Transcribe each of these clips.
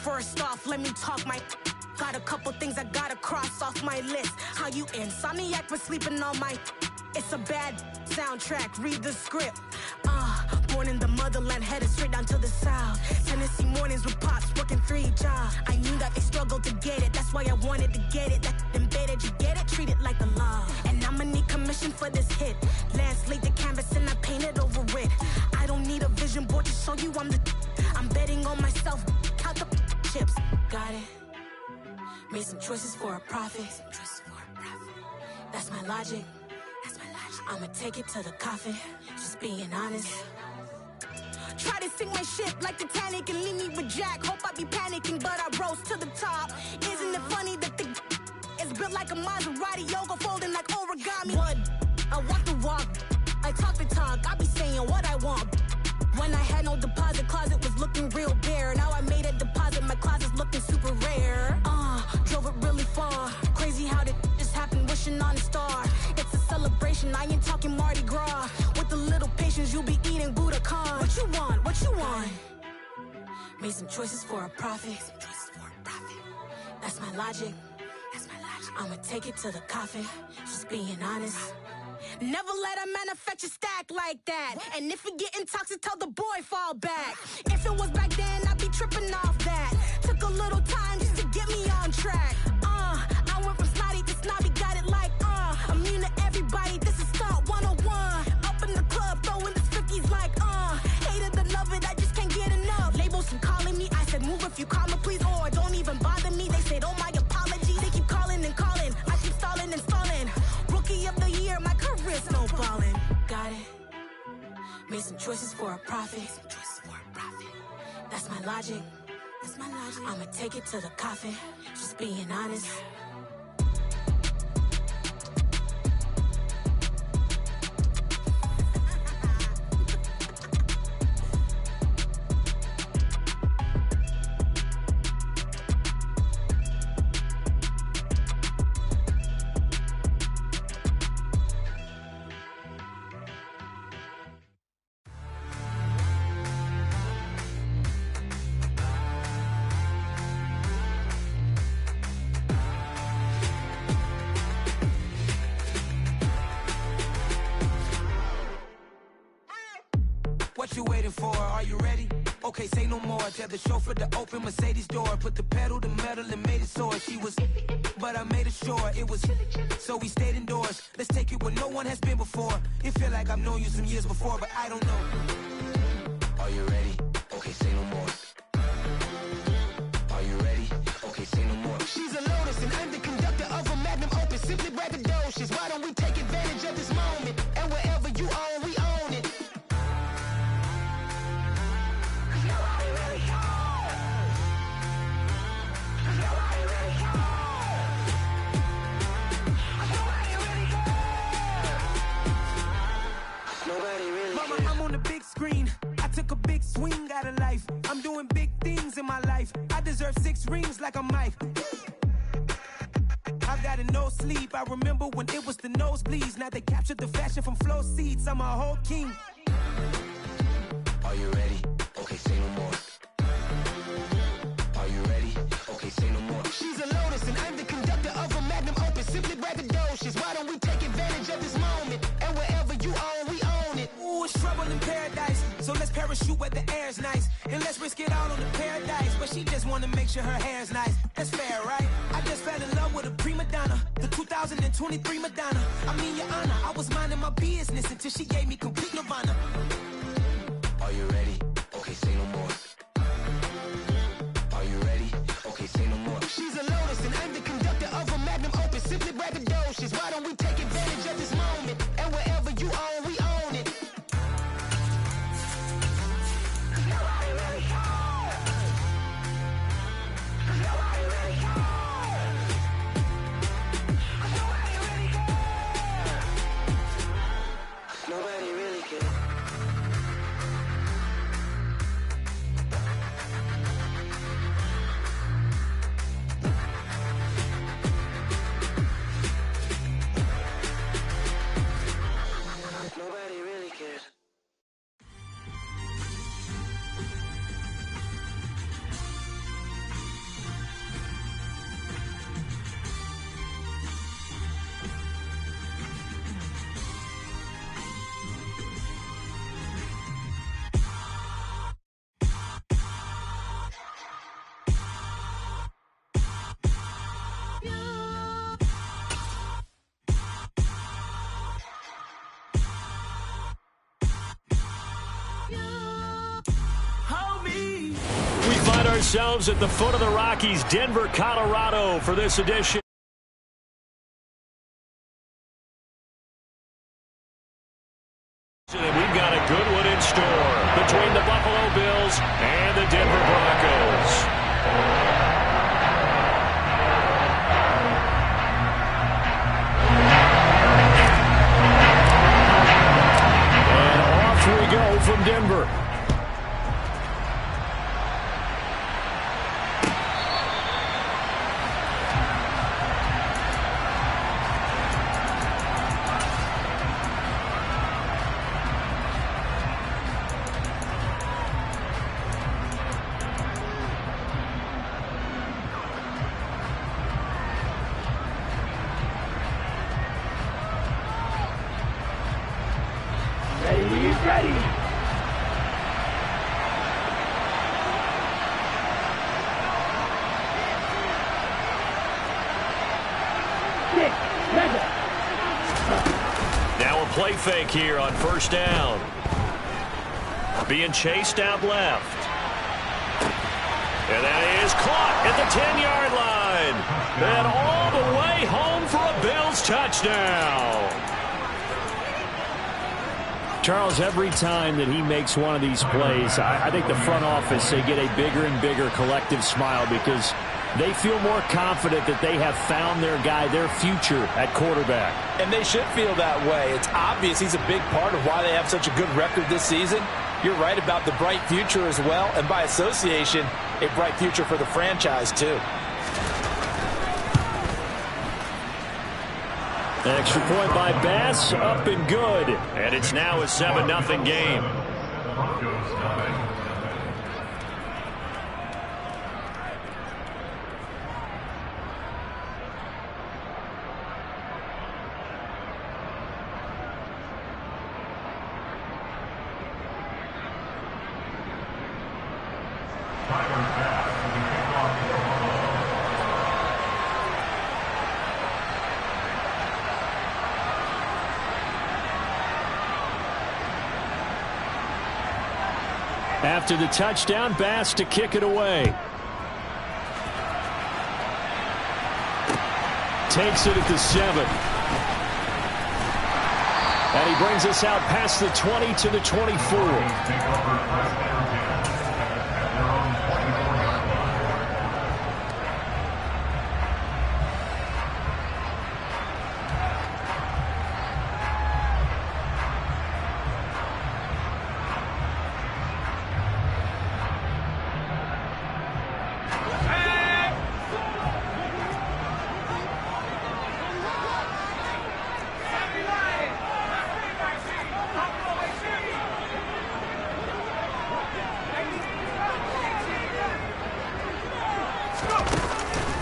First off, let me talk my... Got a couple things I gotta cross off my list. How you insomniac for sleeping on my... It's a bad soundtrack, read the script. Born in the motherland, headed straight down to the south. Tennessee mornings with pops, working 3 jobs. I knew that they struggled to get it, that's why I wanted to get it. That embedded, you get it, treat it like a law. And I'ma need commission for this hit. Lance laid the canvas and I painted over it. I don't need a vision board to show you I'm the... I'm betting on myself, count the chips. Got it. Made some choices for a profit. That's my logic. I'ma take it to the coffin, just being honest. Try to sink my ship like Titanic and leave me with Jack. Hope I be panicking, but I rose to the top. Isn't it funny that the is built like a Maserati, yoga folding like origami? What? I walk the walk, I talk the talk, I be saying what I want. When I had no deposit, closet was looking real bare. Now I made a deposit, my closet's looking super rare. Drove it really far. Crazy how did this happen, wishing on a star. It's a celebration, I ain't talking Mardi Gras. With a little patience, you'll be eating Budokan. What you want? What you want? Made some choices for a profit. That's my logic. I'ma take it to the coffin, just being honest. Never let a manufacture stack like that. And if it getting toxic, tell the boy fall back. If it was back then, I'd be tripping off that. Took a little time just to get me on track. I went from snotty to snobby, got it like, immune to everybody, this is Stunt 101. Up in the club, throwing the 50s like, hated to love it, I just can't get enough. Labels and calling me, I said move if you call me please, or don't even bother me. They said, oh my apology, they keep calling and calling. I keep stalling and stalling. Rookie of the year, my career's snowballing. Got it. Made some choices for a profit. That's my logic. I'ma take it to the coffin, just being honest. What you waiting for? Are you ready? Okay, say no more. Tell the chauffeur to open Mercedes door. Put the pedal to metal and made it soar. She was, but I made it sure it was. So we stayed indoors. Let's take it where no one has been before. It feel like I've known you some years before, but I don't know. Are you ready? Okay, say no more. Are you ready? Okay, say no more. She's a Lotus and I'm the conductor of a magnum opus. Simply braggadocious. Why don't we take advantage of this moment? And wherever you own, we own it. Mama, I'm on the big screen. I took a big swing out of life. I'm doing big things in my life. I deserve 6 rings like I'm Mike. I've got no sleep. I remember when it was the nosebleeds. Now they captured the fashion from flow seats. I'm a whole king. Are you ready? Okay, say no more. Are you ready? Okay, say no more. She's a Lotus and I'm the conductor of a magnum opus. Simply braggadocious. Why don't we take advantage of this moment? And wherever you own, we own it. Ooh, it's trouble in paradise. So let's parachute where the air's nice. And let's risk it all on the paradise. But she just wanna make sure her hair's nice. That's fair, right? I just fell in love with a prima donna. The 2023 Madonna. I mean, your honor, I was minding my business until she gave me complete nirvana. Are you ready? Okay, say no more. ourselves at the foot of the Rockies, Denver, Colorado, for this edition. And we've got a good one in store between the Buffalo Bills and the Denver Broncos. And off we go from Denver. Now a play fake here on first down. Being chased out left. And that is caught at the 10-yard line. And all the way home for a Bills touchdown. Charles, every time that he makes one of these plays, I think the front office, they get a bigger and bigger collective smile because they feel more confident that they have found their guy, their future at quarterback. And they should feel that way. It's obvious he's a big part of why they have such a good record this season. You're right about the bright future as well, and by association, a bright future for the franchise too. Extra point by Bass, up and good. And it's now a 7-0 game. After the touchdown, Bass to kick it away. Takes it at the 7. And he brings us out past the 20 to the 24.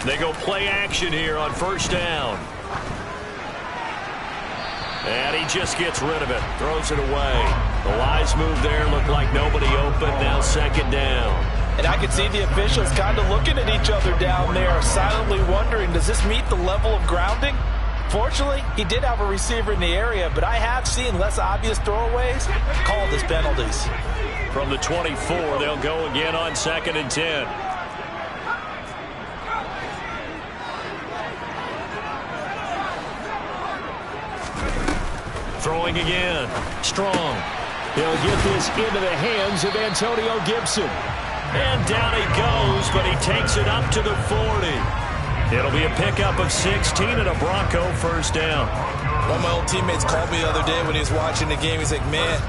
They go play action here on first down. And he just gets rid of it. Throws it away. The wise move there. Looked like nobody open. Now second down. And I could see the officials kind of looking at each other down there, silently wondering, does this meet the level of grounding? Fortunately, he did have a receiver in the area, but I have seen less obvious throwaways called as penalties. From the 24, they'll go again on 2nd and 10. Throwing again. Strong. He'll get this into the hands of Antonio Gibson. And down he goes, but he takes it up to the 40. It'll be a pickup of 16 and a Bronco first down. One of my old teammates called me the other day when he was watching the game. He's like, man,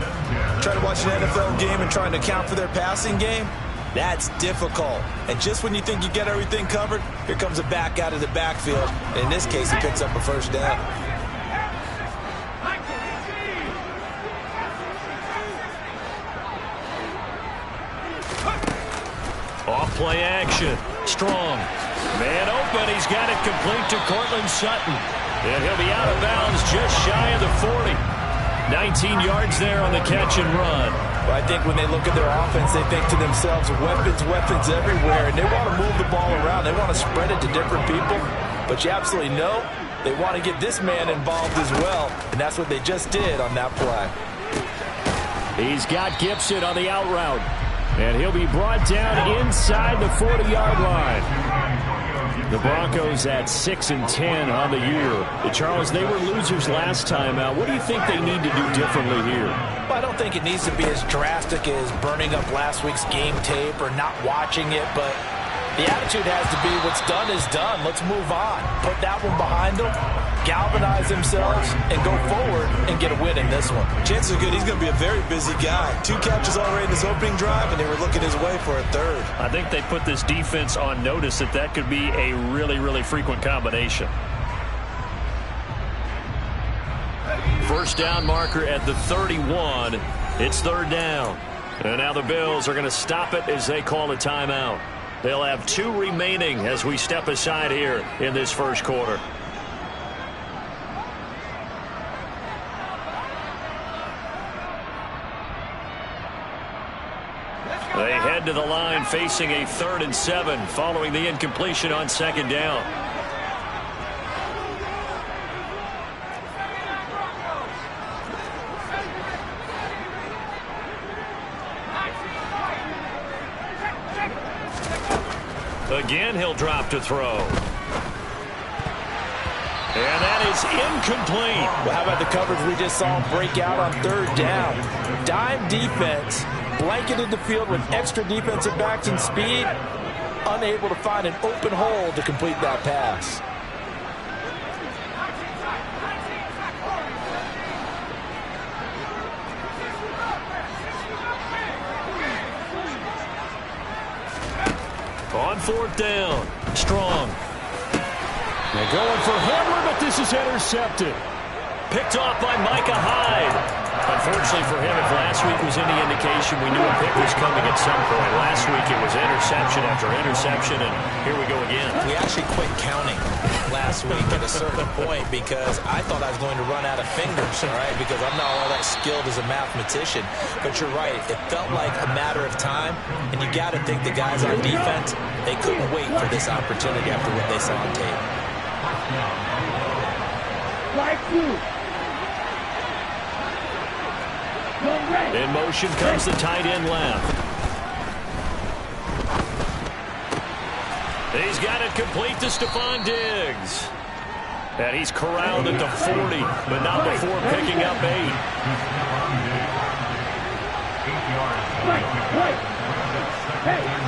trying to watch an NFL game and trying to account for their passing game, that's difficult. And just when you think you get everything covered, here comes a back out of the backfield. And in this case, he picks up a first down. Off play action. Strong. Man open. He's got it complete to Courtland Sutton. And he'll be out of bounds just shy of the 40. 19 yards there on the catch and run. Well, I think when they look at their offense, they think to themselves, weapons everywhere. And they want to move the ball around. They want to spread it to different people. But you absolutely know they want to get this man involved as well. And that's what they just did on that play. He's got Gibson on the out route. And he'll be brought down inside the 40-yard line. The Broncos at 6-10 on the year. Charles, they were losers last time out. What do you think they need to do differently here? Well, I don't think it needs to be as drastic as burning up last week's game tape or not watching it, but the attitude has to be what's done is done. Let's move on. Put that one behind them, galvanize themselves, and go forward and get a win in this one. Chances are good he's going to be a very busy guy. 2 catches already in his opening drive, and they were looking his way for a third. I think they put this defense on notice that could be a really, really frequent combination. First down marker at the 31. It's 3rd down. And now the Bills are going to stop it as they call a timeout. They'll have 2 remaining as we step aside here in this first quarter. They head to the line facing a 3rd and 7 following the incompletion on 2nd down. Again, he'll drop to throw. And that is incomplete. Well, how about the coverage we just saw him break out on 3rd down? Dime defense, blanketed the field with extra defensive backs and speed, unable to find an open hole to complete that pass. On 4th down, Strong. They're going for Hamler, but this is intercepted. Picked off by Micah Hyde. Unfortunately for him, if last week was any indication, we knew a pick was coming at some point. Last week it was interception after interception, and here we go again. We actually quit counting last week at a certain point because I thought I was going to run out of fingers, all right, because I'm not all that skilled as a mathematician. But you're right. It felt like a matter of time, and you got to think the guys on defense, they couldn't wait for this opportunity after what they saw on tape. In motion comes the tight end left. He's got it complete to Stephon Diggs. And he's corralled at the 40, but not before picking up 8.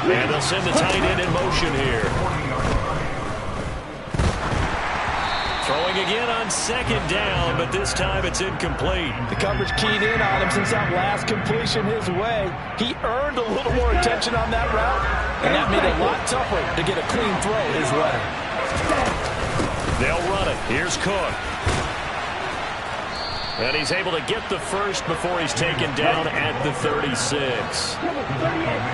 And they'll send the tight end in motion here. Throwing again on 2nd down, but this time it's incomplete. The coverage keyed in on him since that last completion his way. He earned a little more attention on that route, and that made it a lot tougher to get a clean throw his way. They'll run it. Here's Cook. And he's able to get the first before he's taken down at the 36.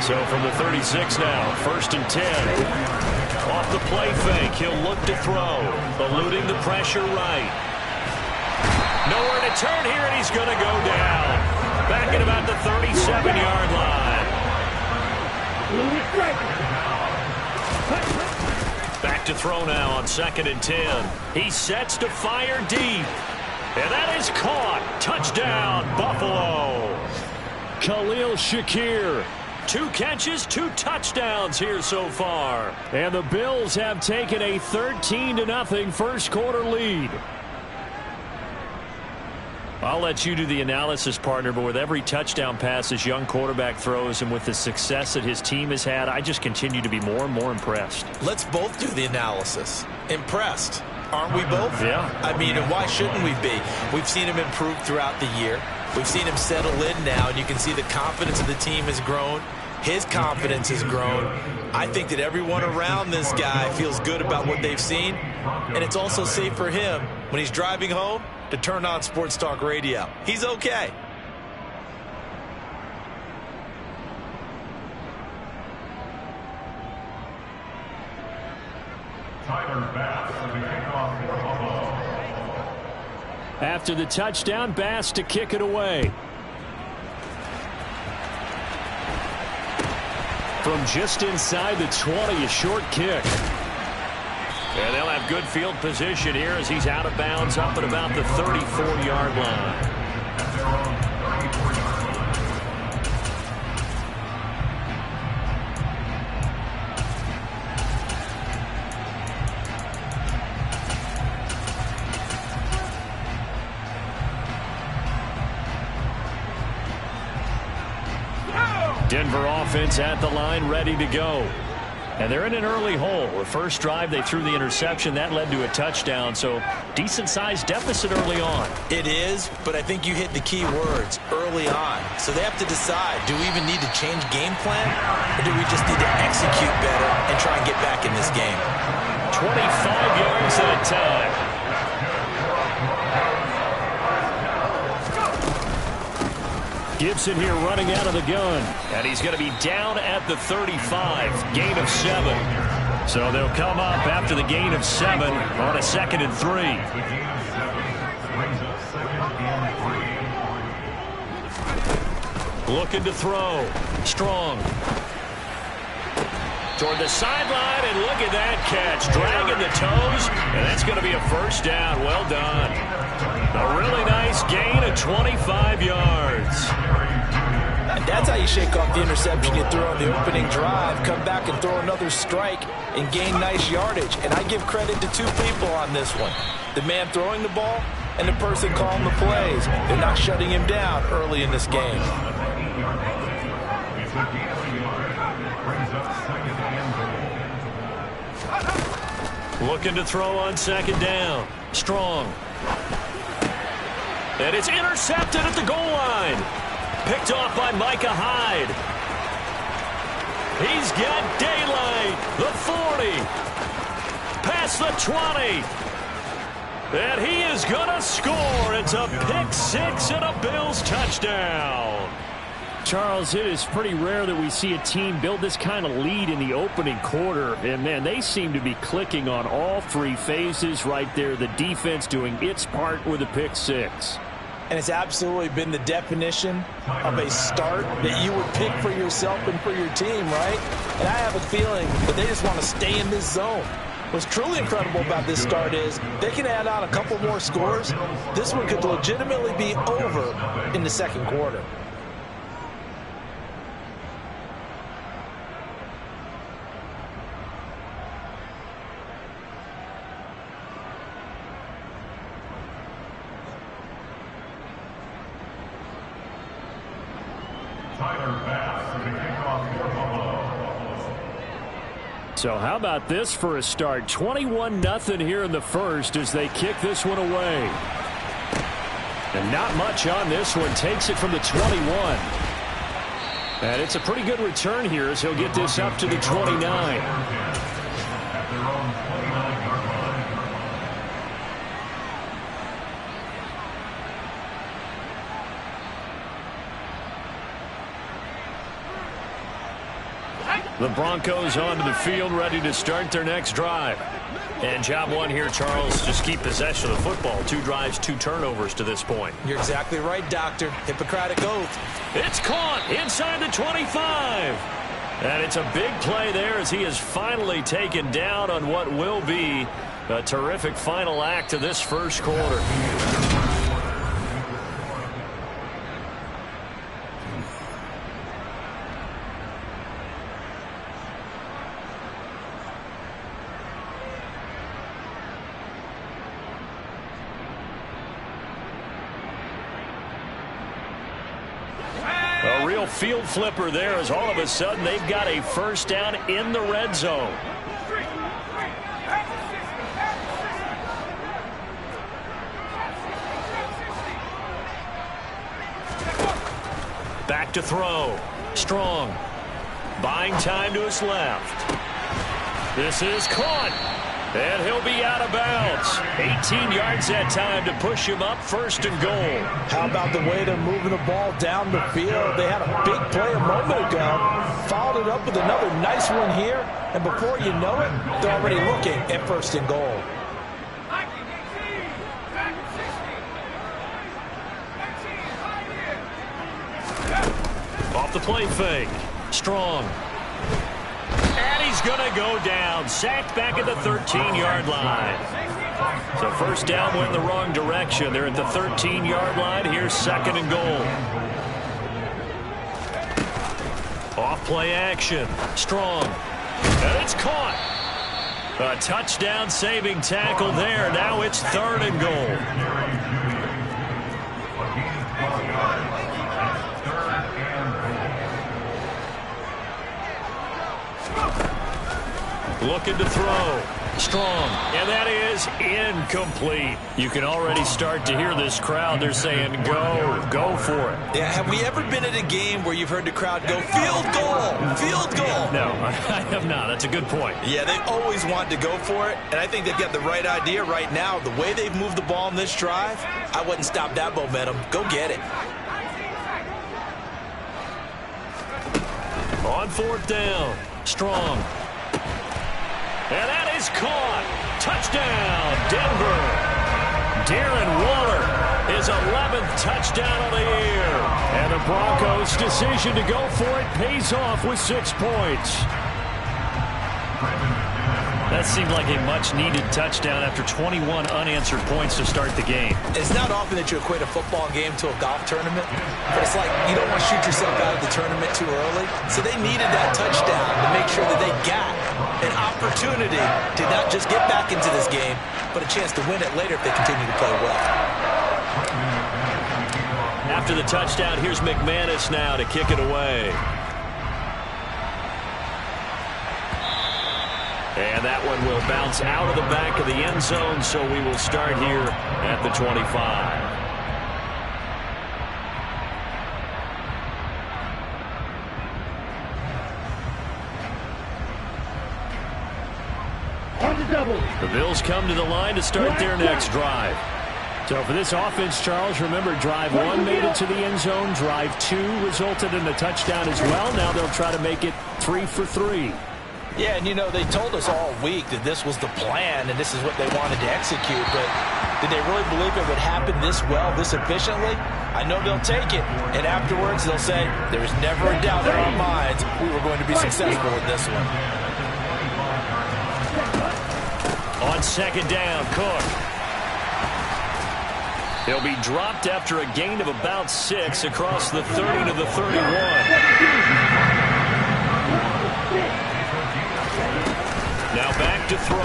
So from the 36 now, 1st and 10. Off the play fake, he'll look to throw. Eluding the pressure right. Nowhere to turn here, and he's going to go down. Back at about the 37-yard line. Back to throw now on 2nd and 10. He sets to fire deep. And that is caught. Touchdown, Buffalo. Khalil Shakir. 2 catches, 2 touchdowns here so far. And the Bills have taken a 13-0 first quarter lead. I'll let you do the analysis, partner, but with every touchdown pass this young quarterback throws and with the success that his team has had, I just continue to be more and more impressed. Let's both do the analysis. Impressed. Aren't we both? Yeah. I mean, and why shouldn't we be? We've seen him improve throughout the year. We've seen him settle in now, and you can see the confidence of the team has grown. His confidence has grown. I think that everyone around this guy feels good about what they've seen, and it's also safe for him when he's driving home to turn on Sports Talk Radio. He's okay. After the touchdown, Bass to kick it away. From just inside the 20, a short kick. And they'll have good field position here as he's out of bounds up at about the 34-yard line. offense at the line, ready to go. And they're in an early hole. The first drive, they threw the interception. That led to a touchdown, so decent-sized deficit early on. It is, but I think you hit the key words, early on. So they have to decide, do we even need to change game plan, or do we just need to execute better and try and get back in this game? 25 yards at a time. Gibson here running out of the gun. And he's going to be down at the 35. Gain of 7. So they'll come up after the gain of 7 on a 2nd and 3. Looking to throw. Strong. Toward the sideline, and look at that catch. Dragging the toes, and that's going to be a first down. Well done. A really nice gain of 25 yards. And that's how you shake off the interception you threw on the opening drive, come back and throw another strike and gain nice yardage. And I give credit to 2 people on this one. The man throwing the ball and the person calling the plays. They're not shutting him down early in this game. Looking to throw on 2nd down. Strong. And it's intercepted at the goal line. Picked off by Micah Hyde. He's got daylight. The 40. Past the 20. And he is going to score. It's a pick 6 and a Bills touchdown. Charles, it is pretty rare that we see a team build this kind of lead in the opening quarter. And, man, they seem to be clicking on all 3 phases right there. The defense doing its part with a pick 6. And it's absolutely been the definition of a start that you would pick for yourself and for your team, right? And I have a feeling that they just want to stay in this zone. What's truly incredible about this start is they can add on a couple more scores. This one could legitimately be over in the 2nd quarter. So how about this for a start? 21-0 here in the first as they kick this one away. And not much on this one. Takes it from the 21. And it's a pretty good return here as he'll get this up to the 29. The Broncos onto the field, ready to start their next drive. And job 1 here, Charles, just keep possession of the football. 2 drives, 2 turnovers to this point. You're exactly right, Doctor. Hippocratic oath. It's caught inside the 25. And it's a big play there as he is finally taken down on what will be a terrific final act of this first quarter. A real field flipper there as all of a sudden they've got a first down in the red zone. Back to throw. Strong. Buying time to his left. This is caught. And he'll be out of bounds. 18 yards that time to push him up, 1st and goal. How about the way they're moving the ball down the field? They had a big play a moment ago, followed it up with another nice one here, and before you know it, they're already looking at 1st and goal. Off the play fake. Strong. And he's going to go down. Sacked back at the 13-yard line. So first down went in the wrong direction. They're at the 13-yard line. Here's 2nd and goal. Off play action. Strong. And it's caught. A touchdown saving tackle there. Now it's 3rd and goal. Looking to throw. Strong. And that is incomplete. You can already start to hear this crowd. They're saying, go for it. Yeah, have we ever been at a game where you've heard the crowd go, field goal, field goal? No, I have not. That's a good point. Yeah, they always want to go for it, and I think they've got the right idea right now. The way they've moved the ball in this drive, I wouldn't stop that momentum. Go get it. On 4th down, Strong. And that is caught. Touchdown, Denver. Darren Waller, his 11th touchdown of the year. And the Broncos' decision to go for it pays off with 6 points. That seemed like a much-needed touchdown after 21 unanswered points to start the game. It's not often that you equate a football game to a golf tournament, but it's like you don't want to shoot yourself out of the tournament too early. So they needed that touchdown to make sure that they got an opportunity to not just get back into this game, but a chance to win it later if they continue to play well. After the touchdown, here's McManus now to kick it away. And that one will bounce out of the back of the end zone, so we will start here at the 25. The Bills come to the line to start their next drive. So for this offense, Charles, remember, drive 1 made it to the end zone. Drive 2 resulted in a touchdown as well. Now they'll try to make it 3 for 3. Yeah, and, you know, they told us all week that this was the plan and this is what they wanted to execute, but did they really believe it would happen this well, this efficiently? I know they'll take it, and afterwards they'll say, there was never a doubt in our minds we were going to be successful with this one. On 2nd down, Cook. He'll be dropped after a gain of about 6 across the 30 to the 31. Now back to throw.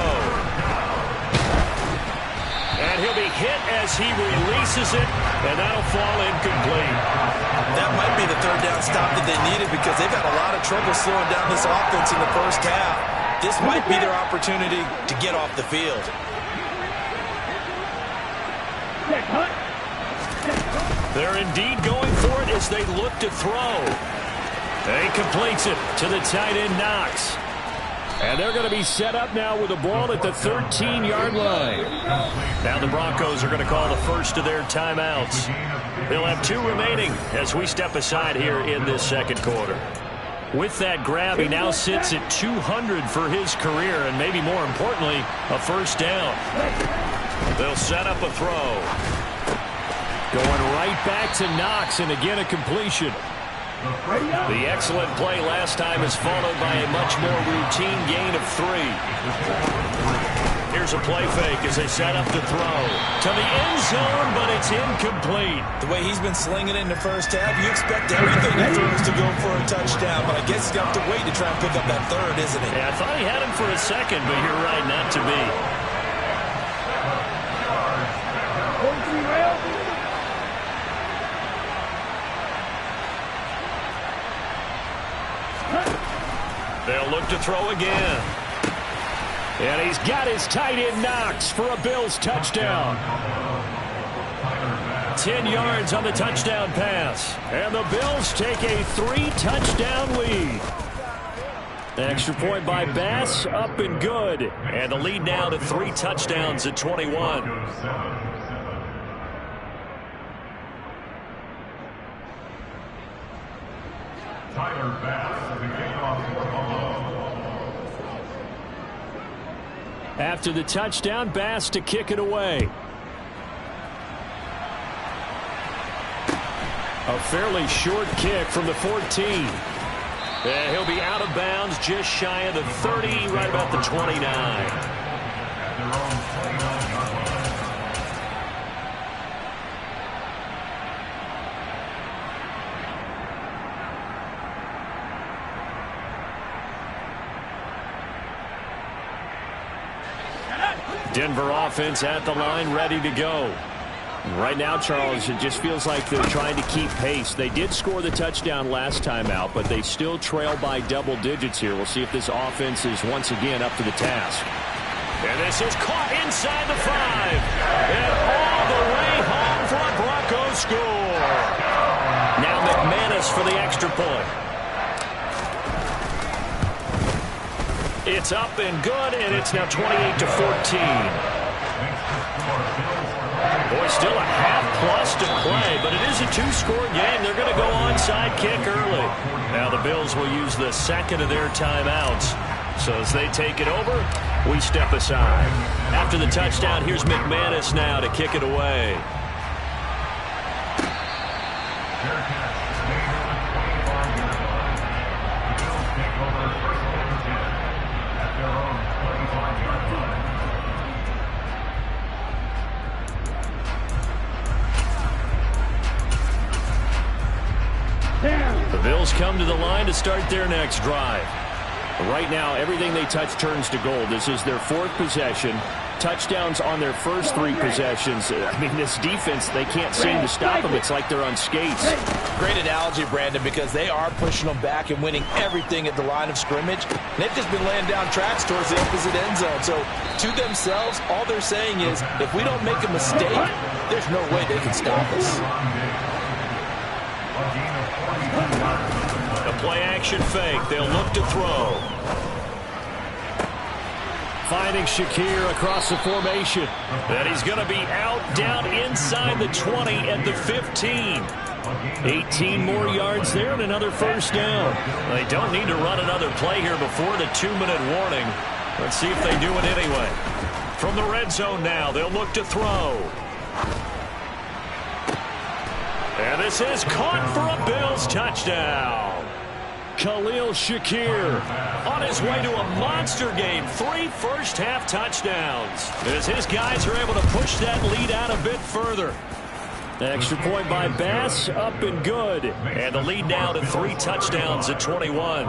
And he'll be hit as he releases it, and that'll fall incomplete. That might be the 3rd down stop that they needed because they've had a lot of trouble slowing down this offense in the first half. This might be their opportunity to get off the field. They're indeed going for it as they look to throw. He completes it to the tight end, Knox. And they're going to be set up now with the ball at the 13-yard line. Now the Broncos are going to call the first of their timeouts. They'll have 2 remaining as we step aside here in this 2nd quarter. With that grab, he now sits at 200 for his career, and maybe more importantly, a 1st down. They'll set up a throw. Going right back to Knox, and again a completion. The excellent play last time is followed by a much more routine gain of 3. Here's a play fake as they set up the throw. To the end zone, but it's incomplete. The way he's been slinging it in the first half, you expect everything he throws to go for a touchdown, but I guess he's got to wait to try and pick up that 3rd, isn't he? Yeah, I thought he had him for a second, but you're right, not to be. They'll look to throw again. And he's got his tight end Knox for a Bills touchdown. 10 yards on the touchdown pass. And the Bills take a 3-touchdown lead. Extra point by Bass, up and good. And the lead now to 3 touchdowns at 21. Tyler Bass, the kickoff. After the touchdown, Bass to kick it away. A fairly short kick from the 14. And he'll be out of bounds just shy of the 30, right about the 29. Denver offense at the line, ready to go. Right now, Charles, it just feels like they're trying to keep pace. They did score the touchdown last time out, but they still trail by double digits here. We'll see if this offense is once again up to the task. And this is caught inside the 5. And all the way home for a Broncos score. Now McManus for the extra point. It's up and good, and it's now 28-14. Boy, still a half-plus to play, but it is a two-score game. They're going to go onside kick early. Now the Bills will use the second of their timeouts. So as they take it over, we step aside. After the touchdown, here's McManus now to kick it away. The Bills come to the line to start their next drive. Right now, everything they touch turns to gold. This is their 4th possession. Touchdowns on their first 3 possessions. I mean, this defense, they can't seem to stop them. It's like they're on skates. Great analogy, Brandon, because they are pushing them back and winning everything at the line of scrimmage. They've just been laying down tracks towards the opposite end zone. So to themselves, all they're saying is, if we don't make a mistake, there's no way they can stop us. A play-action fake. They'll look to throw. Finding Shakir across the formation. And he's going to be out, down inside the 20 at the 15. 18 more yards there and another first down. They don't need to run another play here before the 2-minute warning. Let's see if they do it anyway. From the red zone now, they'll look to throw. And this is caught for a Bills touchdown. Khalil Shakir on his way to a monster game. 3 first-half touchdowns. As his guys are able to push that lead out a bit further. The extra point by Bass, up and good. And the lead now to 3 touchdowns at 21.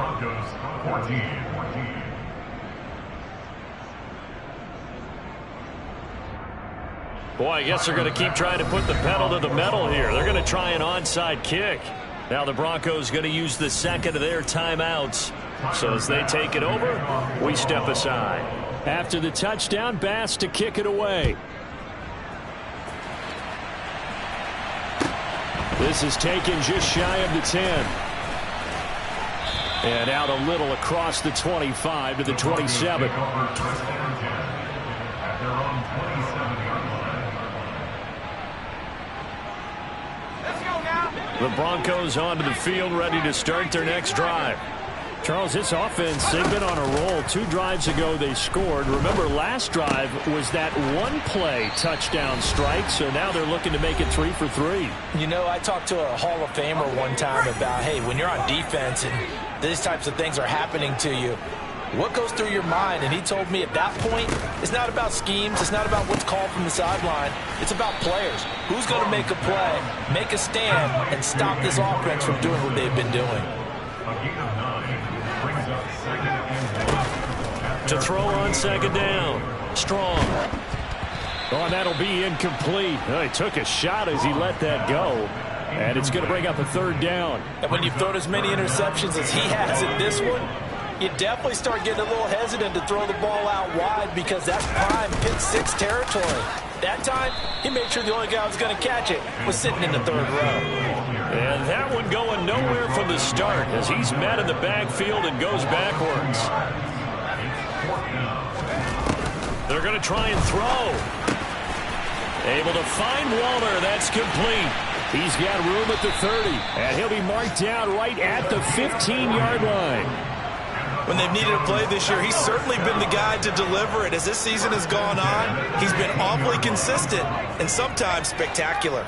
Boy, I guess they're going to keep trying to put the pedal to the metal here. They're going to try an onside kick. Now the Broncos going to use the second of their timeouts. So as they take it over, we step aside. After the touchdown, Bass to kick it away. This is taken just shy of the 10. And out a little across the 25 to the 27. The Broncos onto the field, ready to start their next drive. Charles, this offense, they've been on a roll. 2 drives ago, they scored. Remember, last drive was that 1-play touchdown strike, so now they're looking to make it 3 for 3. You know, I talked to a Hall of Famer one time about, hey, when you're on defense and these types of things are happening to you, what goes through your mind? And he told me at that point, it's not about schemes. It's not about what's called from the sideline. It's about players. Who's going to make a play, make a stand, and stop this offense from doing what they've been doing? To throw on second down. Strong. Oh, and that'll be incomplete. Oh, he took a shot as he let that go. And it's going to bring up a 3rd down. And when you've thrown as many interceptions as he has in this one, you definitely start getting a little hesitant to throw the ball out wide because that's prime pick 6 territory. That time, he made sure the only guy who was going to catch it was sitting in the 3rd row. And that one going nowhere from the start as he's met in the backfield and goes backwards. They're going to try and throw. Able to find Waller. That's complete. He's got room at the 30. And he'll be marked down right at the 15-yard line. When they've needed a play this year, he's certainly been the guy to deliver it. As this season has gone on, he's been awfully consistent and sometimes spectacular.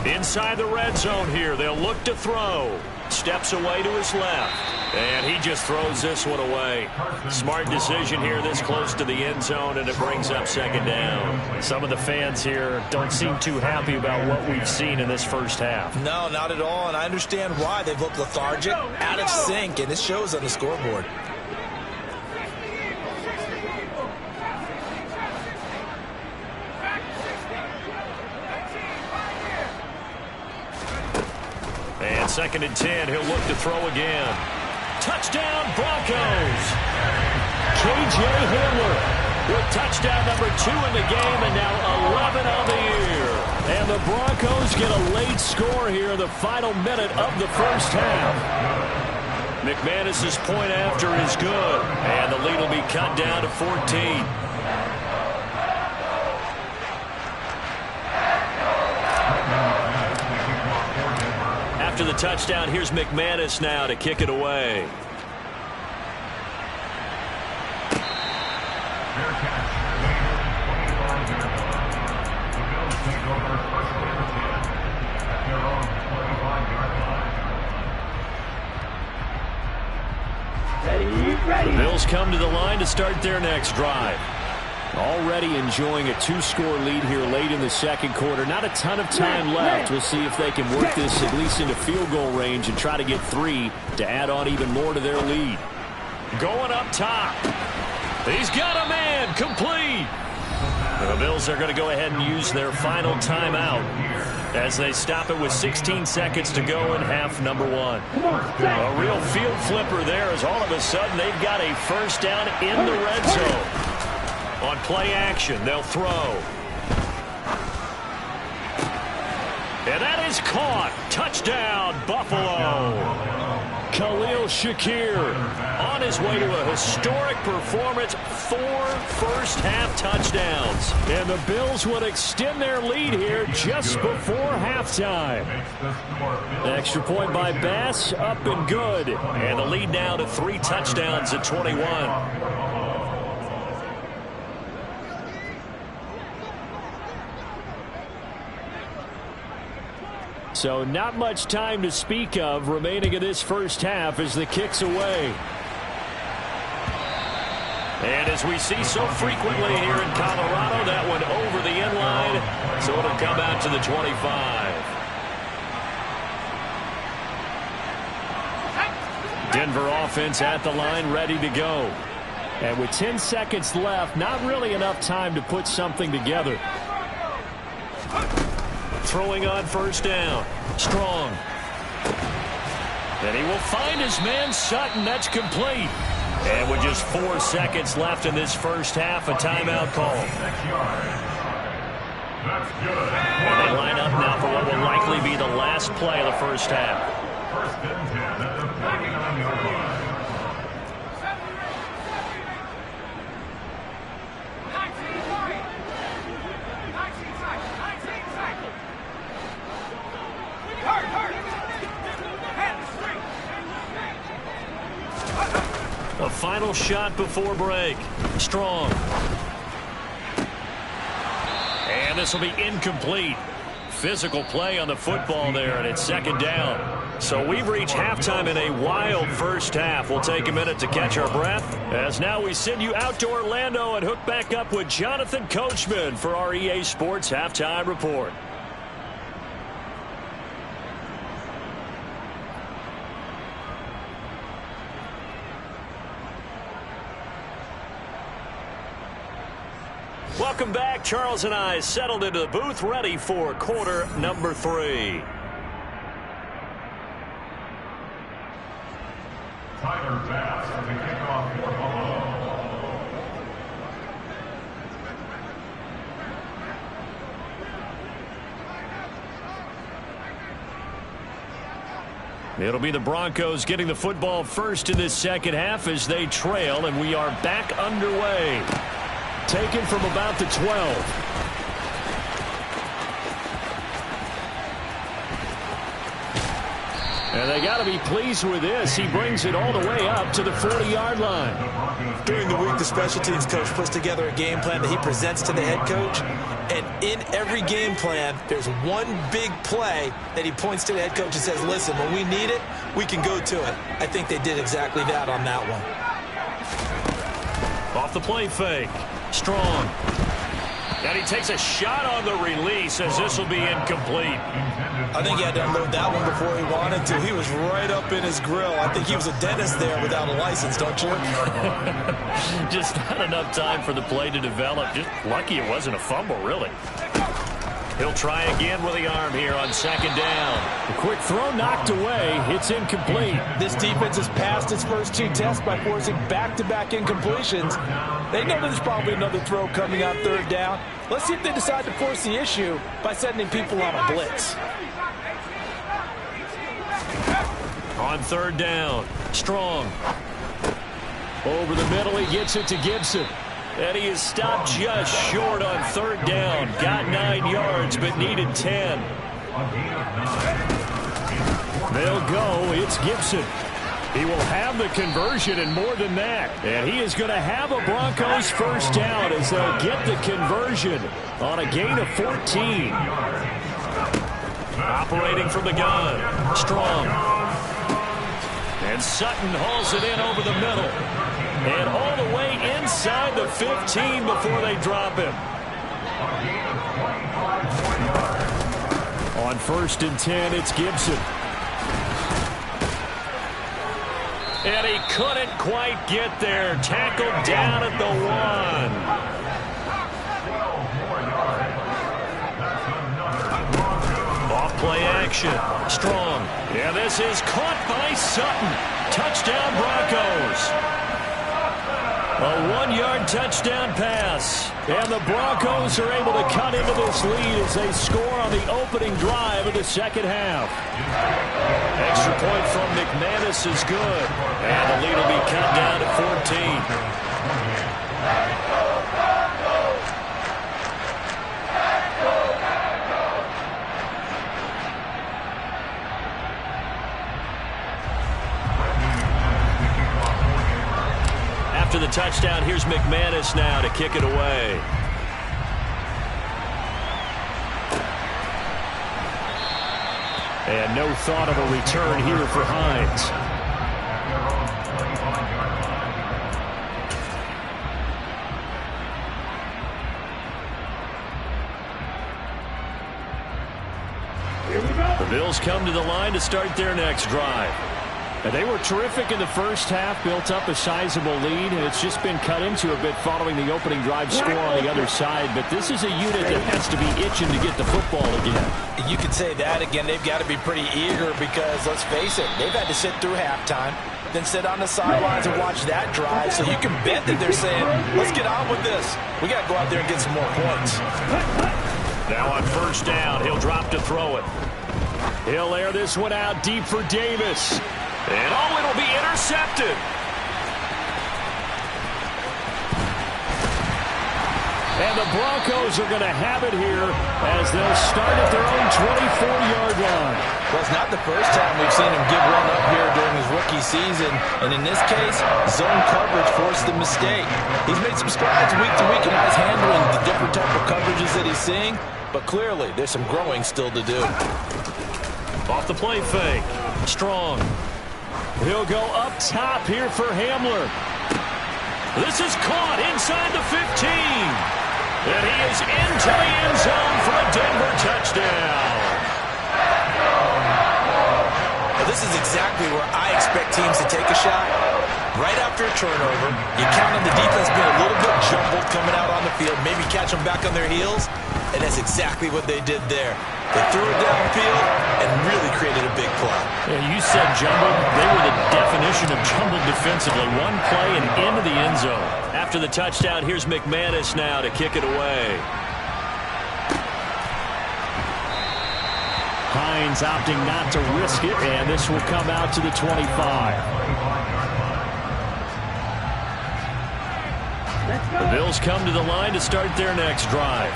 Inside the red zone here, they'll look to throw. Steps away to his left. And he just throws this one away. Smart decision here this close to the end zone, and it brings up second down. Some of the fans here don't seem too happy about what we've seen in this first half. No, not at all, and I understand why. They've looked lethargic, out of sync, and it shows on the scoreboard. 2nd and 10. He'll look to throw again. Touchdown, Broncos. K.J. Hamler with touchdown number 2 in the game and now 11 on the year. And the Broncos get a late score here in the final minute of the first half. McManus's point after is good, and the lead will be cut down to 14. After the touchdown, here's McManus now to kick it away. The Bills come to the line to start their next drive. Already enjoying a 2-score lead here late in the second quarter. Not a ton of time left. We'll see if they can work this at least into field goal range and try to get 3 to add on even more to their lead. Going up top. He's got a man. Complete. The Bills are going to go ahead and use their final timeout as they stop it with 16 seconds to go in half number 1. A real field flipper there as all of a sudden they've got a first down in the red zone. On play action, they'll throw. And that is caught. Touchdown, Buffalo. Khalil Shakir on his way to a historic performance, 4 first-half touchdowns. And the Bills would extend their lead here just before halftime. The extra point by Bass, up and good. And the lead now to 3 touchdowns at 21. So not much time to speak of remaining in this first half as the kick's away. And as we see so frequently here in Colorado, that one over the end line, so it'll come out to the 25. Denver offense at the line, ready to go. And with 10 seconds left, not really enough time to put something together. Throwing on first down. Strong. And he will find his man Sutton. That's complete. And with just 4 seconds left in this first half, a timeout call. And they line up now for what will likely be the last play of the first half. First and 10 at the 49-yard line. A final shot before break. Strong. And this will be incomplete. Physical play on the football there, and it's second down. So we've reached halftime in a wild first half. We'll take a minute to catch our breath, as now we send you out to Orlando and hook back up with Jonathan Coachman for our EA Sports Halftime Report. Welcome back. Charles and I settled into the booth, ready for quarter number 3. Tyler Bass at the kickoff for Buffalo. It'll be the Broncos getting the football first in this second half as they trail, and we are back underway. Taken from about the 12. And they got to be pleased with this. He brings it all the way up to the 40-yard line. During the week, the special teams coach puts together a game plan that he presents to the head coach. And in every game plan, there's one big play that he points to the head coach and says, listen, when we need it, we can go to it. I think they did exactly that on that one. Off the play fake. Strong. And he takes a shot on the release as this will be incomplete. I think he had to unload that one before he wanted to. He was right up in his grill. I think he was a dentist there without a license, don't you? Just not enough time for the play to develop. Just lucky it wasn't a fumble, really. He'll try again with the arm here on second down. A quick throw knocked away. It's incomplete. This defense has passed its first 2 tests by forcing back-to-back incompletions. They know there's probably another throw coming on third down. Let's see if they decide to force the issue by sending people on a blitz. On third down, Strong. Over the middle, he gets it to Gibson. And he is stopped just short on third down. Got 9 yards, but needed 10. They'll go. It's Gibson. He will have the conversion and more than that. And he is going to have a Broncos first down as they'll get the conversion on a gain of 14. Operating from the gun, Strong. And Sutton hauls it in over the middle. And all the way inside the 15 before they drop him. On 1st and 10, it's Gibson. And he couldn't quite get there. Tackled down at the 1. Off play action. Strong. And this is caught by Sutton. Touchdown Broncos. A 1-yard touchdown pass. And the Broncos are able to cut into this lead as they score on the opening drive of the second half. Extra point from McManus is good. And the lead will be cut down to 14. After the touchdown, here's McManus now to kick it away. And no thought of a return here for Hines. The Bills come to the line to start their next drive. And they were terrific in the first half, built up a sizable lead, and it's just been cut into a bit following the opening drive score on the other side. But this is a unit that has to be itching to get the football again. You could say that again. They've got to be pretty eager because, let's face it, they've had to sit through halftime, then sit on the sidelines and watch that drive. So you can bet that they're saying, let's get on with this. We got to go out there and get some more points. Now on first down, he'll drop to throw it. He'll air this one out deep for Davis. And it'll be intercepted. And the Broncos are going to have it here as they'll start at their own 24-yard line. Well, it's not the first time we've seen him give one up here during his rookie season. And in this case, zone coverage forced the mistake. He's made some strides week to week in his handling the different type of coverages that he's seeing. But clearly, there's some growing still to do. Off the play fake. Strong. He'll go up top here for Hamler. This is caught inside the 15. And he is into the end zone for a Denver touchdown. Well, this is exactly where I expect teams to take a shot. Right after a turnover, you count on the defense being a little bit jumbled coming out on the field, maybe catch them back on their heels, and that's exactly what they did there. They threw it downfield and really created a big play. Yeah, you said jumbled. They were the definition of jumbled defensively. One play and into the end zone. After the touchdown, here's McManus now to kick it away. Hines opting not to risk it, and this will come out to the 25. The Bills come to the line to start their next drive.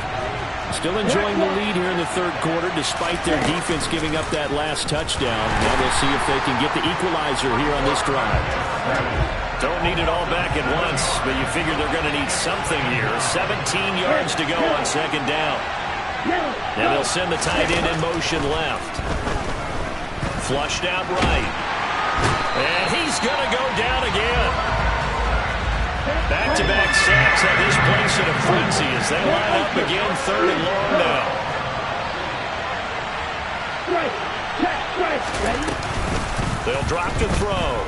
Still enjoying the lead here in the third quarter despite their defense giving up that last touchdown. Now they'll see if they can get the equalizer here on this drive. Don't need it all back at once, but you figure they're going to need something here. 17 yards to go on second down. And they'll send the tight end in motion left. Flushed out right. And he's going to go down again. Back-to-back sacks have this place in a frenzy as they line up again, third and long now. They'll drop to throw.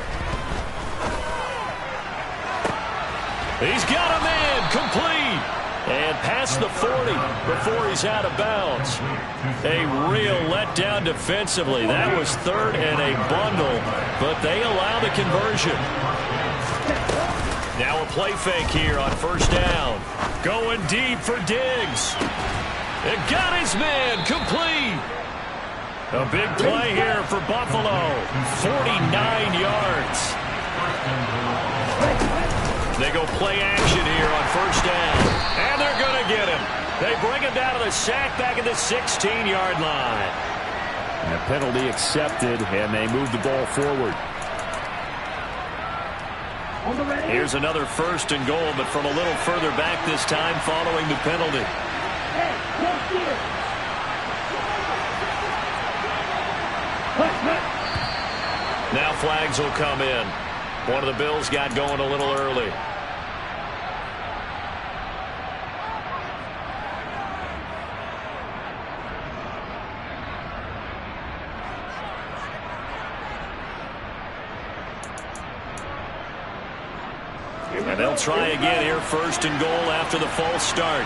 He's got a man complete. And past the 40 before he's out of bounds. A real letdown defensively. That was third and a bundle, but they allow the conversion. Now a play fake here on first down. Going deep for Diggs. It got his man complete. A big play here for Buffalo. 49 yards. They go play action here on first down. And they're going to get him. They bring him down to the sack back at the 16-yard line. And a penalty accepted, and they move the ball forward. Here's another first and goal, but from a little further back this time following the penalty. Now flags will come in. One of the Bills got going a little early. And they'll try again here, first and goal after the false start.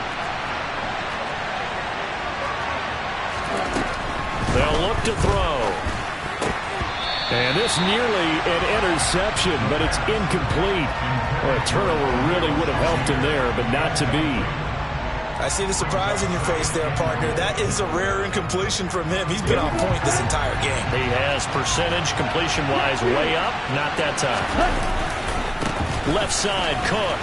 They'll look to throw. And this nearly an interception, but it's incomplete. Well, a turnover really would have helped him there, but not to be. I see the surprise in your face there, partner. That is a rare incompletion from him. He's been on point this entire game. He has percentage completion-wise way up. Not that time. Left side, Cook.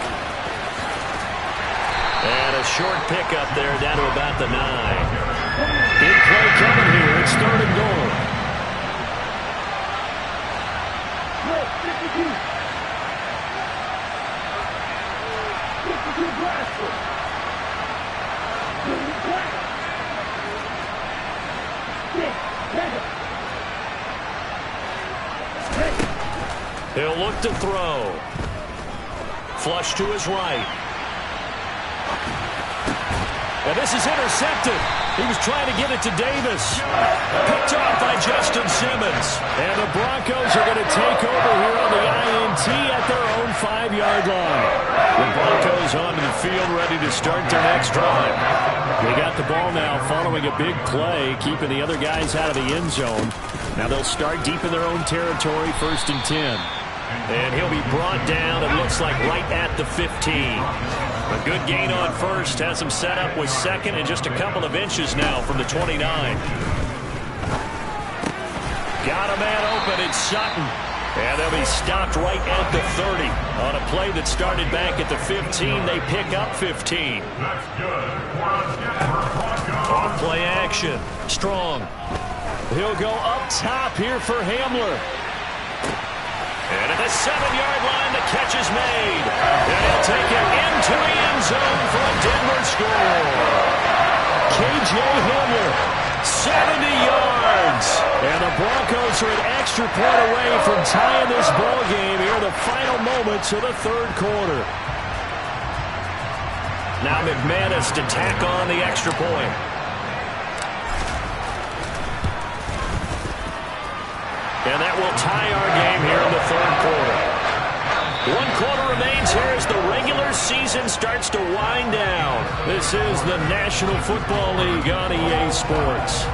And a short pickup there down to about the 9. Big play coming here. It's third and goal. He'll look to throw. Flush to his right. And this is intercepted. He was trying to get it to Davis. Picked off by Justin Simmons. And the Broncos are going to take over here on the INT at their own 5-yard line. The Broncos onto the field ready to start their next drive. They got the ball now following a big play, keeping the other guys out of the end zone. Now they'll start deep in their own territory, first and 10. And he'll be brought down, it looks like, right at the 15. A good gain on first, has him set up with second and just a couple of inches now from the 29. Got a man open, it's Sutton. And they'll be stopped right at the 30. On a play that started back at the 15, they pick up 15. Off play action, Strong. He'll go up top here for Hamler. And at the 7-yard line, the catch is made. And he'll take it into the end zone for a Denver score. K.J. Hamler, 70 yards. And the Broncos are an extra point away from tying this ball game here in the final moments of the third quarter. Now McManus to tack on the extra point. And that will tie our game here in the third quarter. 1 quarter remains here as the regular season starts to wind down. This is the National Football League on EA Sports.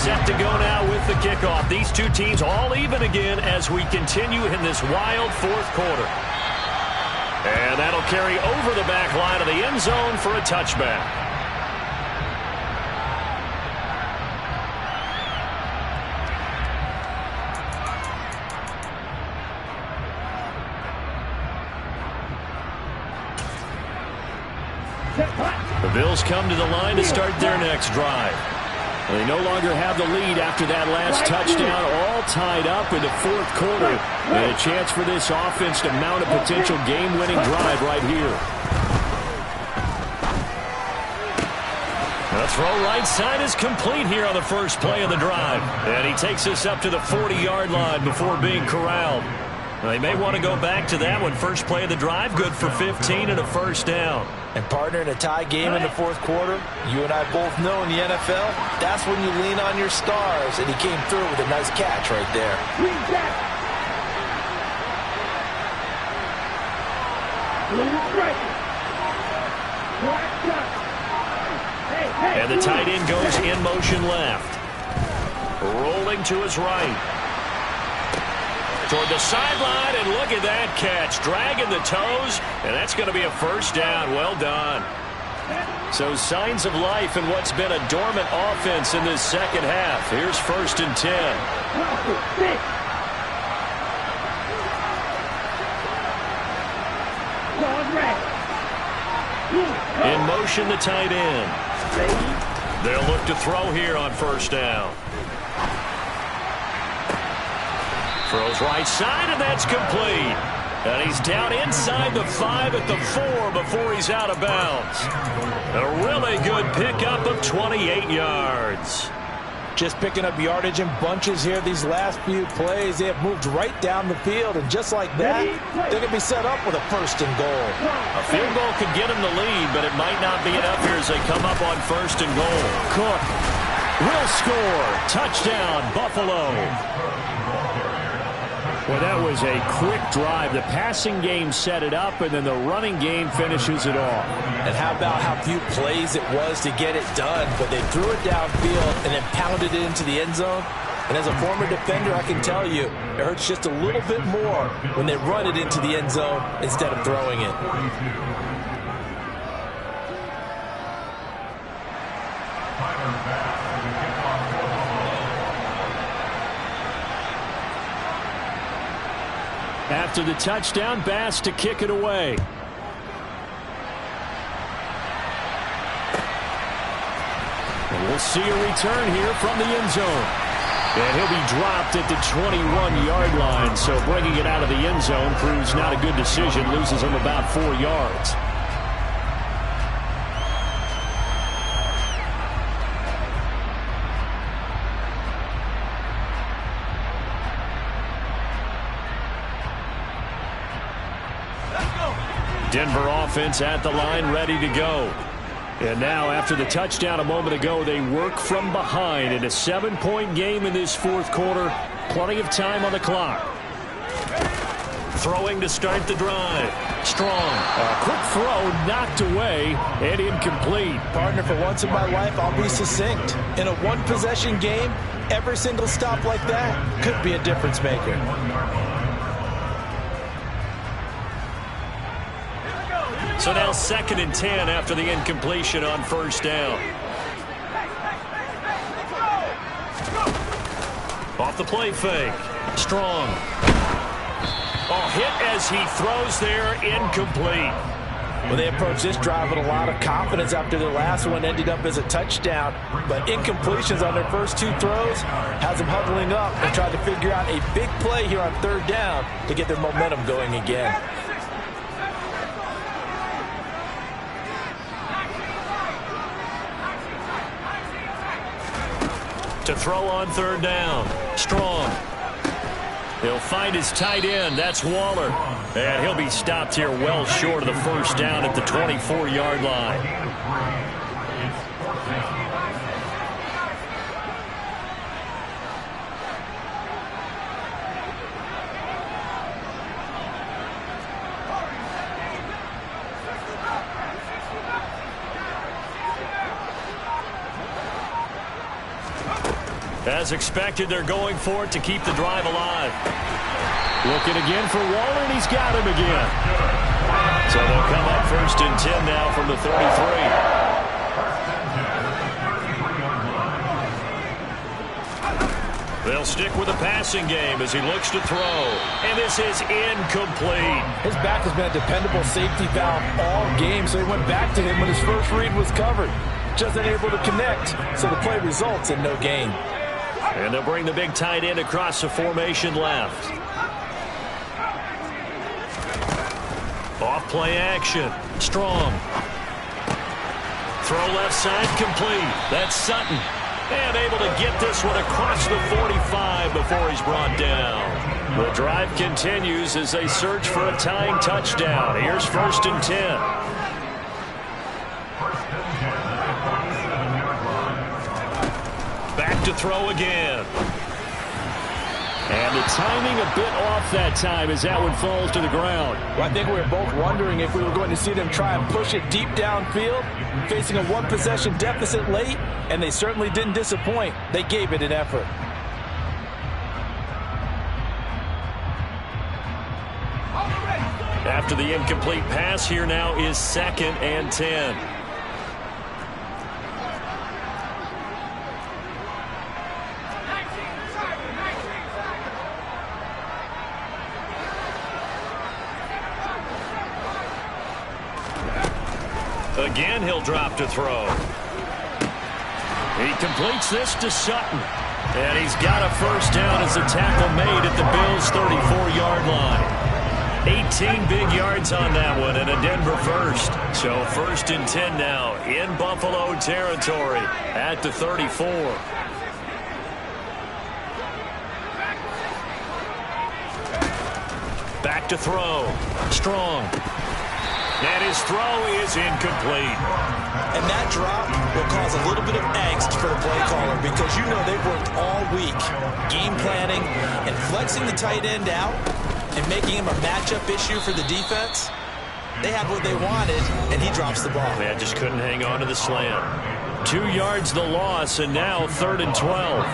Set to go now with the kickoff. These two teams all even again as we continue in this wild fourth quarter. And that'll carry over the back line of the end zone for a touchback. The Bills come to the line to start their next drive. They no longer have the lead after that last touchdown, all tied up in the fourth quarter. And a chance for this offense to mount a potential game-winning drive right here. The throw right side is complete here on the first play of the drive. And he takes us up to the 40-yard line before being corralled. They may want to go back to that one. First play of the drive, good for 15 and a first down. And partner, in a tie game in the fourth quarter, you and I both know in the NFL, that's when you lean on your stars, and he came through with a nice catch right there. And the tight end goes in motion left. Rolling to his right. Toward the sideline, and look at that catch. Dragging the toes, and that's going to be a first down. Well done. So signs of life in what's been a dormant offense in this second half. Here's 1st and 10. In motion, the tight end. They'll look to throw here on first down. Throws right side, and that's complete. And he's down inside the 5 at the 4 before he's out of bounds. A really good pickup of 28 yards. Just picking up yardage in bunches here these last few plays. They have moved right down the field, and just like that, they're going to be set up with a 1st and goal. A field goal could get them the lead, but it might not be enough here as they come up on 1st and goal. Cook will score. Touchdown, Buffalo. Well, that was a quick drive. The passing game set it up, and then the running game finishes it off. And how about how few plays it was to get it done, but they threw it downfield and then pounded it into the end zone. And as a former defender, I can tell you, it hurts just a little bit more when they run it into the end zone instead of throwing it. After the touchdown, Bass to kick it away. And we'll see a return here from the end zone. And he'll be dropped at the 21-yard line, so bringing it out of the end zone proves not a good decision, loses him about 4 yards. Denver offense at the line, ready to go. And now, after the touchdown a moment ago, they work from behind in a 7-point game in this fourth quarter. Plenty of time on the clock. Throwing to start the drive. Strong. A quick throw knocked away and incomplete. Partner, for once in my life, I'll be succinct. In a one-possession game, every single stop like that could be a difference maker. So now 2nd and 10 after the incompletion on first down. Off the play fake. Strong. Oh, hit as he throws there, incomplete. Well, they approached this drive with a lot of confidence after their last one ended up as a touchdown. But incompletions on their first 2 throws has them huddling up and trying to figure out a big play here on 3rd down to get their momentum going again. To throw on 3rd down. Strong. He'll find his tight end. That's Waller. And he'll be stopped here well short of the first down at the 24-yard line. As expected, they're going for it to keep the drive alive. Looking again for Waller, and he's got him again. So they'll come up 1st and 10 now from the 33. They'll stick with the passing game as he looks to throw. And this is incomplete. His back has been a dependable safety valve all game, so he went back to him when his first read was covered. Just unable to connect, so the play results in no gain. And they'll bring the big tight end across the formation left. Off play action. Strong. Throw left side complete. That's Sutton. And able to get this one across the 45 before he's brought down. The drive continues as they search for a tying touchdown. Here's 1st and 10. Back to throw again. And the timing a bit off that time as that one falls to the ground. Well, I think we were both wondering if we were going to see them try and push it deep downfield, facing a one-possession deficit late, and they certainly didn't disappoint. They gave it an effort. After the incomplete pass, here now is 2nd and 10. Again, he'll drop to throw. He completes this to Sutton. And he's got a first down as the tackle made at the Bills' 34-yard line. 18 big yards on that one and a Denver first. So 1st and 10 now in Buffalo territory at the 34. Back to throw. Strong. And his throw is incomplete. And that drop will cause a little bit of angst for the play caller because you know they've worked all week game planning and flexing the tight end out and making him a matchup issue for the defense. They had what they wanted, and he drops the ball. Man, just couldn't hang on to the slam. 2 yards the loss, and now 3rd and 12.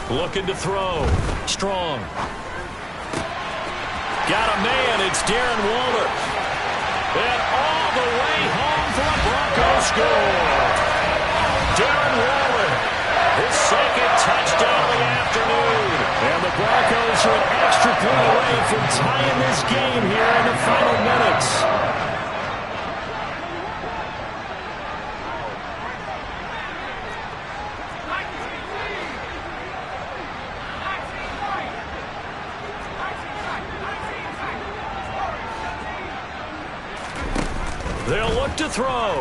Looking to throw. Strong. Got a man. It's Darren Waller. And all the way home for the Broncos score. Darren Waller, his 2nd touchdown of the afternoon. And the Broncos are an extra point away from tying this game here in the final minutes. They'll look to throw.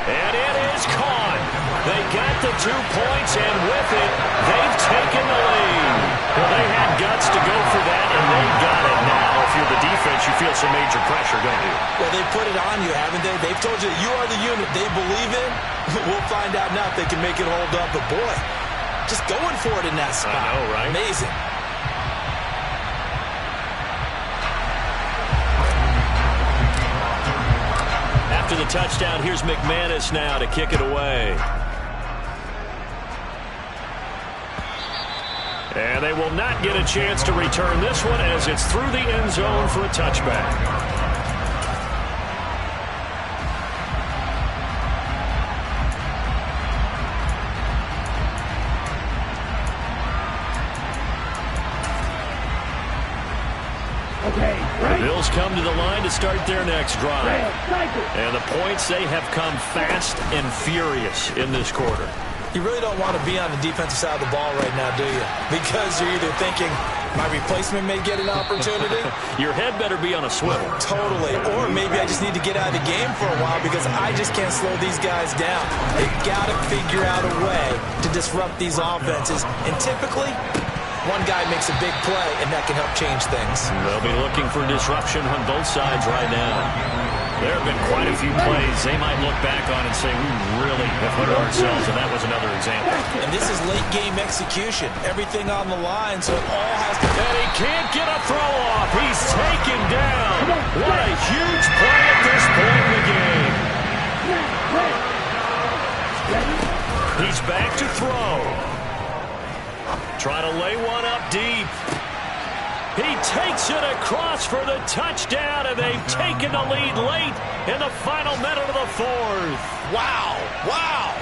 And it is caught. They got the 2 points, and with it, they've taken the lead. Well, they had guts to go for that, and they got it now. If you're the defense, you feel some major pressure, don't you? Well, they put it on you, haven't they? They've told you that you are the unit they believe in. We'll find out now if they can make it hold up. But, boy, just going for it in that spot. I know, right? Amazing. After the touchdown, here's McManus now to kick it away. And they will not get a chance to return this one as it's through the end zone for a touchback. The Bills come to the line to start their next drive. And the points, they have come fast and furious in this quarter. You really don't want to be on the defensive side of the ball right now, do you? Because you're either thinking, my replacement may get an opportunity. Your head better be on a swivel. Totally. Or maybe I just need to get out of the game for a while because I just can't slow these guys down. They've got to figure out a way to disrupt these offenses. And typically, one guy makes a big play, and that can help change things. They'll be looking for disruption on both sides right now. There have been quite a few plays they might look back on and say, we really have hurt ourselves, and that was another example. And this is late-game execution. Everything on the line, so it all has to... And he can't get a throw off. He's taken down. What a huge play at this point in the game. He's back to throw. Trying to lay one up deep. He takes it across for the touchdown, and they've taken the lead late in the final minute of the fourth. Wow. Wow.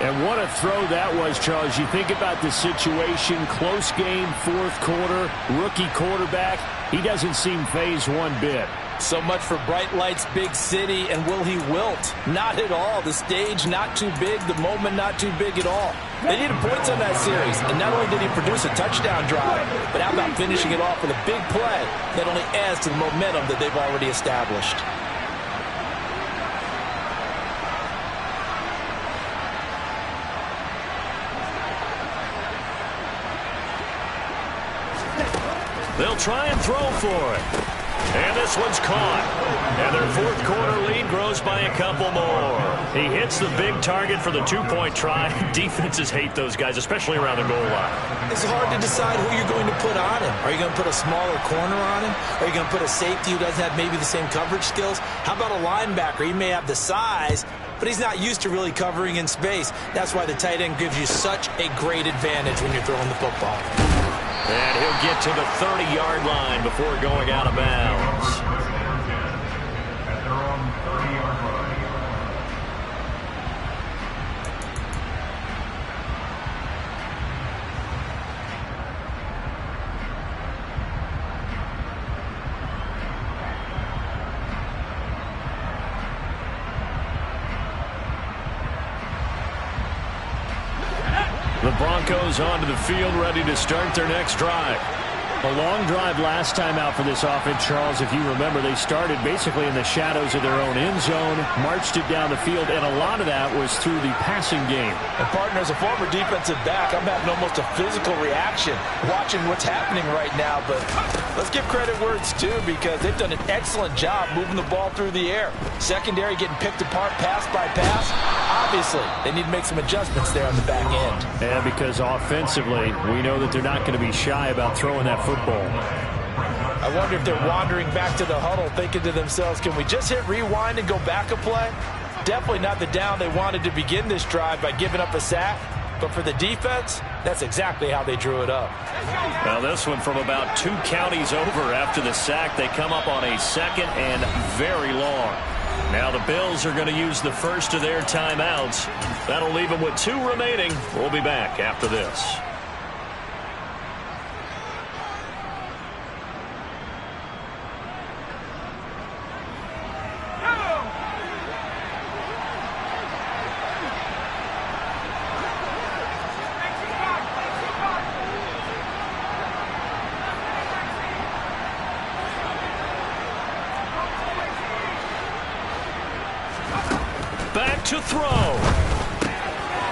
And what a throw that was, Charles. You think about the situation, close game, fourth quarter, rookie quarterback. He doesn't seem fazed one bit. So much for bright lights, big city, and will he wilt? Not at all. The stage not too big, the moment not too big at all. They needed points on that series, and not only did he produce a touchdown drive, but how about finishing it off with a big play that only adds to the momentum that they've already established. They'll try and throw for it. And this one's caught. And their fourth quarter lead grows by a couple more. He hits the big target for the two-point try. Defenses hate those guys, especially around the goal line. It's hard to decide who you're going to put on him. Are you going to put a smaller corner on him? Are you going to put a safety who doesn't have maybe the same coverage skills? How about a linebacker? He may have the size, but he's not used to really covering in space. That's why the tight end gives you such a great advantage when you're throwing the football. And he'll get to the 30-yard line before going out of bounds. At their own 30-yard line. The Broncos onto the field, ready to start their next drive. A long drive last time out for this offense, Charles. If you remember, they started basically in the shadows of their own end zone, marched it down the field, and a lot of that was through the passing game. And partner, as a former defensive back, I'm having almost a physical reaction watching what's happening right now. But let's give credit where it's due, because they've done an excellent job moving the ball through the air. Secondary getting picked apart pass by pass. Obviously, they need to make some adjustments there on the back end. And because offensively, we know that they're not going to be shy about throwing that football. I wonder if they're wandering back to the huddle thinking to themselves, can we just hit rewind and go back a play? Definitely not the down they wanted to begin this drive by giving up a sack. But for the defense, that's exactly how they drew it up. Now this one from about 2 counties over after the sack. They come up on a second and very long. Now the Bills are going to use the first of their timeouts. That'll leave them with 2 remaining. We'll be back after this. Back to throw.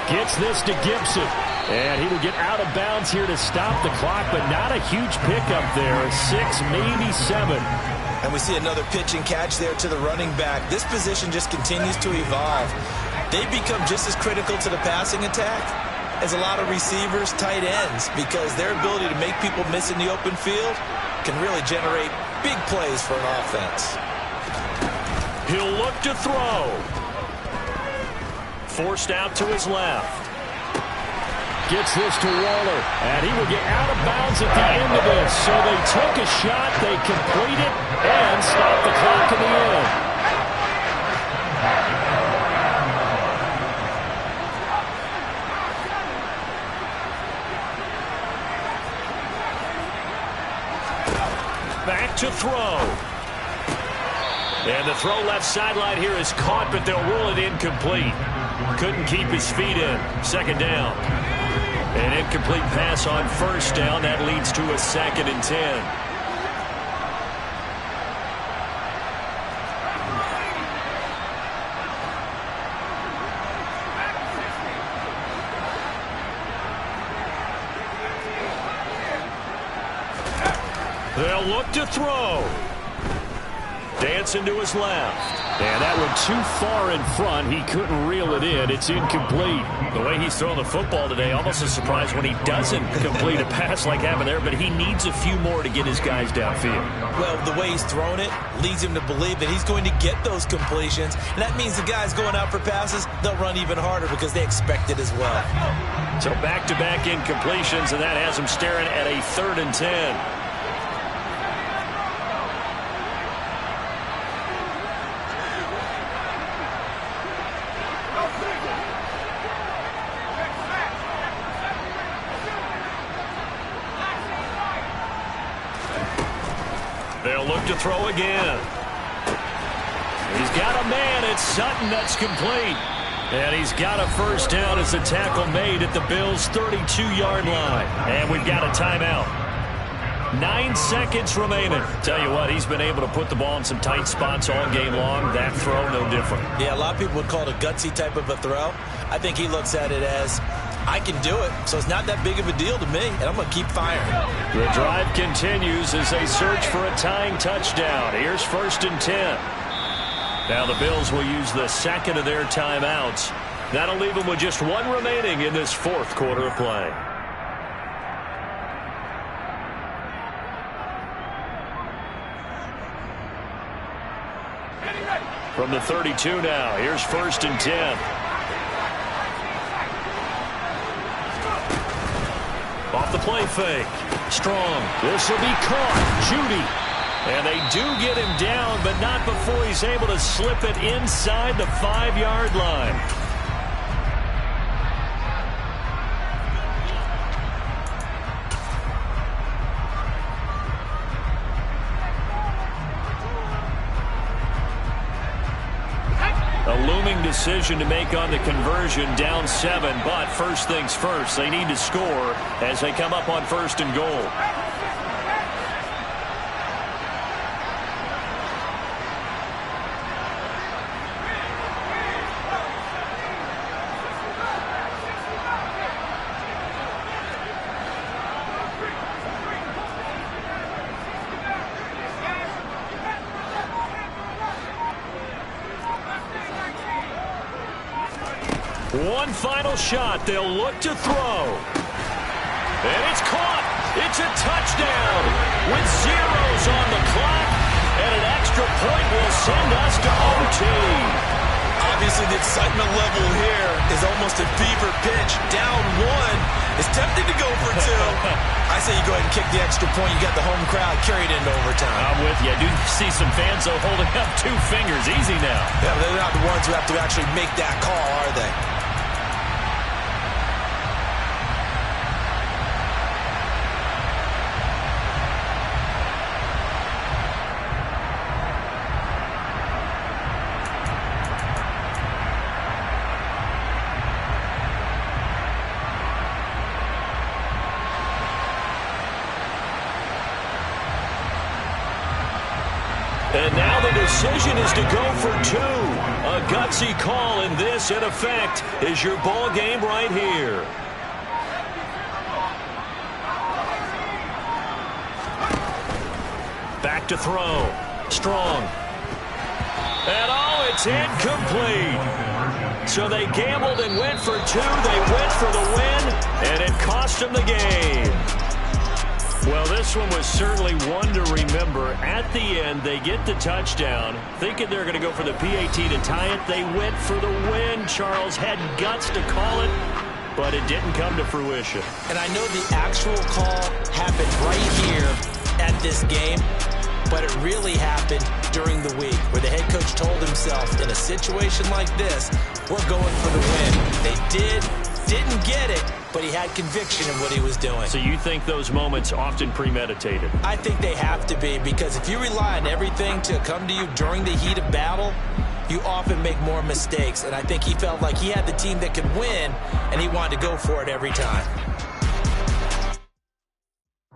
Gets this to Gibson. And he will get out of bounds here to stop the clock, but not a huge pickup there. 6, maybe 7. And we see another pitch and catch there to the running back. This position just continues to evolve. They become just as critical to the passing attack as a lot of receivers, tight ends, because their ability to make people miss in the open field can really generate big plays for an offense. He'll look to throw. Forced out to his left. Gets this to Waller, and he will get out of bounds at the end of this. So they took a shot, they complete it, and stop the clock in the end. Back to throw. And the throw left sideline here is caught, but they'll rule it incomplete. Couldn't keep his feet in. Second down. An incomplete pass on first down. That leads to a 2nd and 10. They'll look to throw. Dancing to his left. And that one too far in front. He couldn't reel it in. It's incomplete. The way he's throwing the football today, almost a surprise when he doesn't complete a pass like happened there, but he needs a few more to get his guys downfield. Well, the way he's thrown it leads him to believe that he's going to get those completions. And that means the guys going out for passes, they'll run even harder because they expect it as well. So back-to-back incompletions, and that has him staring at a 3rd and 10. They'll look to throw again. He's got a man. It's Sutton. That's complete. And he's got a first down as the tackle made at the Bills' 32-yard line. And we've got a timeout. 9 seconds remaining. Tell you what, he's been able to put the ball in some tight spots all game long. That throw, no different. Yeah, a lot of people would call it a gutsy type of a throw. I think he looks at it as, I can do it, so it's not that big of a deal to me, and I'm going to keep firing. The drive continues as they search for a tying touchdown. Here's 1st and 10. Now the Bills will use the second of their timeouts. That'll leave them with just one remaining in this 4th quarter of play. From the 32 now, here's 1st and 10. Off the play fake. Strong. This will be caught. Judy. And they do get him down, but not before he's able to slip it inside the 5-yard line. A looming decision to make on the conversion, down 7, but first things first, they need to score as they come up on 1st and goal. One final shot. They'll look to throw. And it's caught. It's a touchdown with zeros on the clock. And an extra point will send us to OT. Obviously, the excitement level here is almost a fever pitch. Down 1. It's tempting to go for 2. I say you go ahead and kick the extra point. You got the home crowd carried into overtime. I'm with you. I do see some fans, though, holding up 2 fingers. Easy now. Yeah, but they're not the ones who have to actually make that call, are they? And now the decision is to go for 2. A gutsy call, and this, in effect, is your ball game right here. Back to throw. Strong. And oh, it's incomplete. So they gambled and went for 2. They went for the win, and it cost them the game. Well, this one was certainly one to remember. At the end, they get the touchdown. Thinking they're going to go for the PAT to tie it. They went for the win. Charles had guts to call it, but it didn't come to fruition. And I know the actual call happened right here at this game, but it really happened during the week where the head coach told himself, in a situation like this, we're going for the win. They didn't get it, but he had conviction in what he was doing. So you think those moments often premeditated? I think they have to be, because if you rely on everything to come to you during the heat of battle, you often make more mistakes. And I think he felt like he had the team that could win, and he wanted to go for it every time.